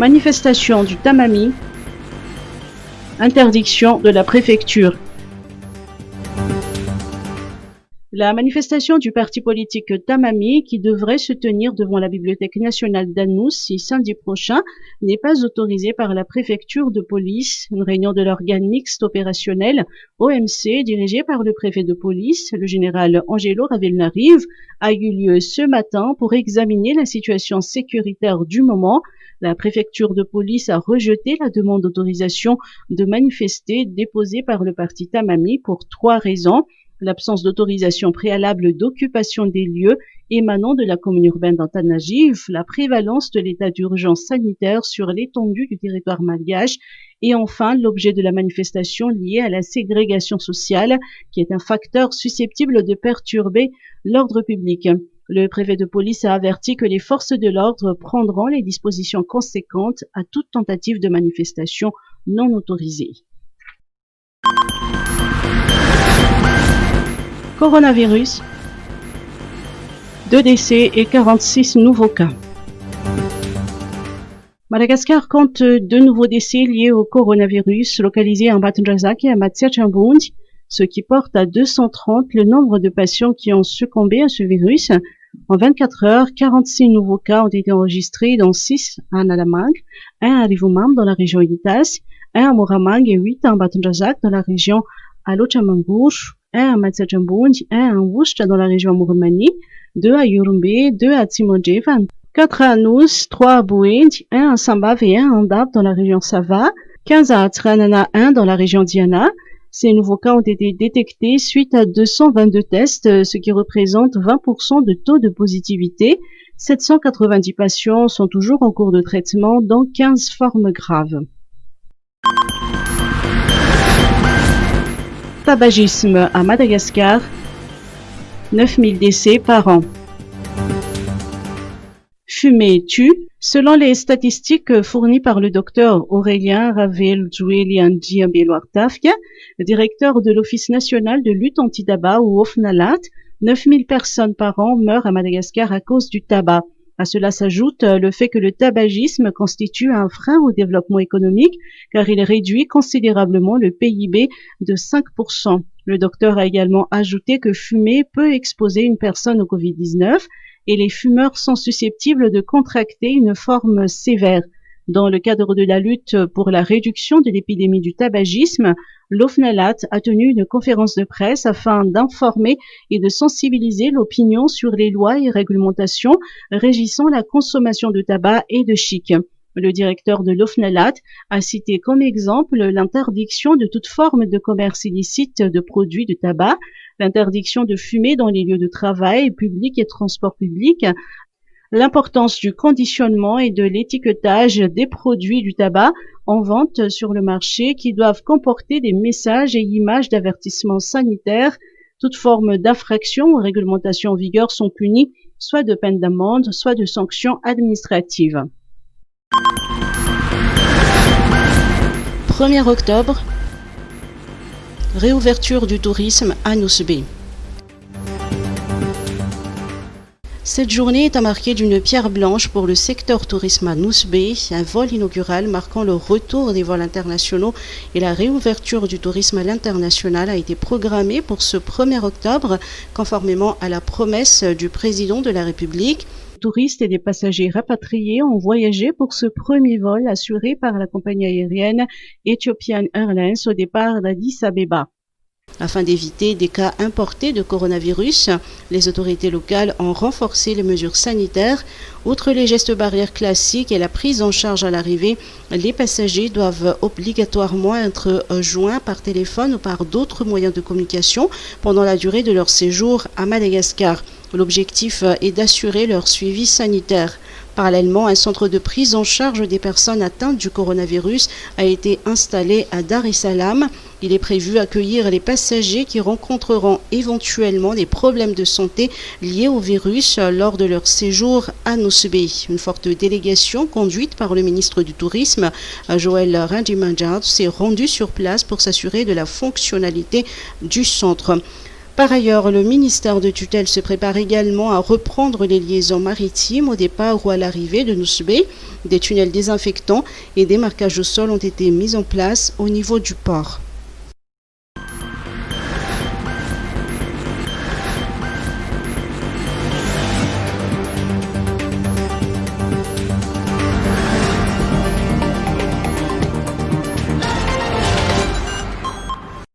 Manifestation du Tamami, interdiction de la préfecture. La manifestation du parti politique Tamami, qui devrait se tenir devant la Bibliothèque nationale d'Anoussi samedi prochain, n'est pas autorisée par la préfecture de police. Une réunion de l'organe mixte opérationnel OMC, dirigée par le préfet de police, le général Angelo Ravelnarive, a eu lieu ce matin pour examiner la situation sécuritaire du moment. La préfecture de police a rejeté la demande d'autorisation de manifester déposée par le parti Tamami pour 3 raisons. L'absence d'autorisation préalable d'occupation des lieux émanant de la commune urbaine d'Antananarive, la prévalence de l'état d'urgence sanitaire sur l'étendue du territoire malgache et enfin l'objet de la manifestation lié à la ségrégation sociale qui est un facteur susceptible de perturber l'ordre public. Le préfet de police a averti que les forces de l'ordre prendront les dispositions conséquentes à toute tentative de manifestation non autorisée. Coronavirus, 2 décès et 46 nouveaux cas. Madagascar compte 2 nouveaux décès liés au coronavirus localisés à Mbatondrazak et à Matsiachamboundi, ce qui porte à 230 le nombre de patients qui ont succombé à ce virus. En 24 heures, 46 nouveaux cas ont été enregistrés, dont 6 à Nalamang, 1 à Rivumam dans la région Itas, 1 à Moramang et 8 à Mbatondrazak dans la région Alochamangour, 1 à Matsiachamboundi, 1 à Nwushta dans la région Mourmani, 2 à Yurumbe, 2 à Tsimodjevan, 4 à Anous, 3 à Bouendi, 1 à Sambav et 1 à Andab dans la région Sava, 15 à Atranana, 1 dans la région Diana. Ces nouveaux cas ont été détectés suite à 222 tests, ce qui représente 20% de taux de positivité. 790 patients sont toujours en cours de traitement, dont 15 formes graves. Tabagisme à Madagascar, 9000 décès par an. Fumer tue. Selon les statistiques fournies par le docteur Aurélien Ravel-Djouelian-Diabeloartafia, le directeur de l'Office national de lutte anti-tabac ou OFNALAT, 9000 personnes par an meurent à Madagascar à cause du tabac. À cela s'ajoute le fait que le tabagisme constitue un frein au développement économique car il réduit considérablement le PIB de 5%. Le docteur a également ajouté que fumer peut exposer une personne au Covid-19 et les fumeurs sont susceptibles de contracter une forme sévère. Dans le cadre de la lutte pour la réduction de l'épidémie du tabagisme, l'OFNALAT a tenu une conférence de presse afin d'informer et de sensibiliser l'opinion sur les lois et réglementations régissant la consommation de tabac et de chic. Le directeur de l'OFNALAT a cité comme exemple l'interdiction de toute forme de commerce illicite de produits de tabac, l'interdiction de fumer dans les lieux de travail publics et transports publics, l'importance du conditionnement et de l'étiquetage des produits du tabac en vente sur le marché qui doivent comporter des messages et images d'avertissement sanitaire. Toute forme d'infraction aux réglementations en vigueur sont punies soit de peine d'amende, soit de sanctions administratives. 1er octobre, réouverture du tourisme à Nousbé. Cette journée est à marquer d'une pierre blanche pour le secteur tourisme à Nousbé, un vol inaugural marquant le retour des vols internationaux et la réouverture du tourisme à l'international a été programmée pour ce 1er octobre, conformément à la promesse du président de la République. Les touristes et des passagers rapatriés ont voyagé pour ce premier vol assuré par la compagnie aérienne Ethiopian Airlines au départ d'Addis Abeba. Afin d'éviter des cas importés de coronavirus, les autorités locales ont renforcé les mesures sanitaires. Outre les gestes barrières classiques et la prise en charge à l'arrivée, les passagers doivent obligatoirement être joints par téléphone ou par d'autres moyens de communication pendant la durée de leur séjour à Madagascar. L'objectif est d'assurer leur suivi sanitaire. Parallèlement, un centre de prise en charge des personnes atteintes du coronavirus a été installé à Dar es Salaam. Il est prévu accueillir les passagers qui rencontreront éventuellement des problèmes de santé liés au virus lors de leur séjour à Nousbé. Une forte délégation conduite par le ministre du Tourisme, Joël Randimandjard, s'est rendue sur place pour s'assurer de la fonctionnalité du centre. Par ailleurs, le ministère de tutelle se prépare également à reprendre les liaisons maritimes au départ ou à l'arrivée de Nousbé. Des tunnels désinfectants et des marquages au sol ont été mis en place au niveau du port.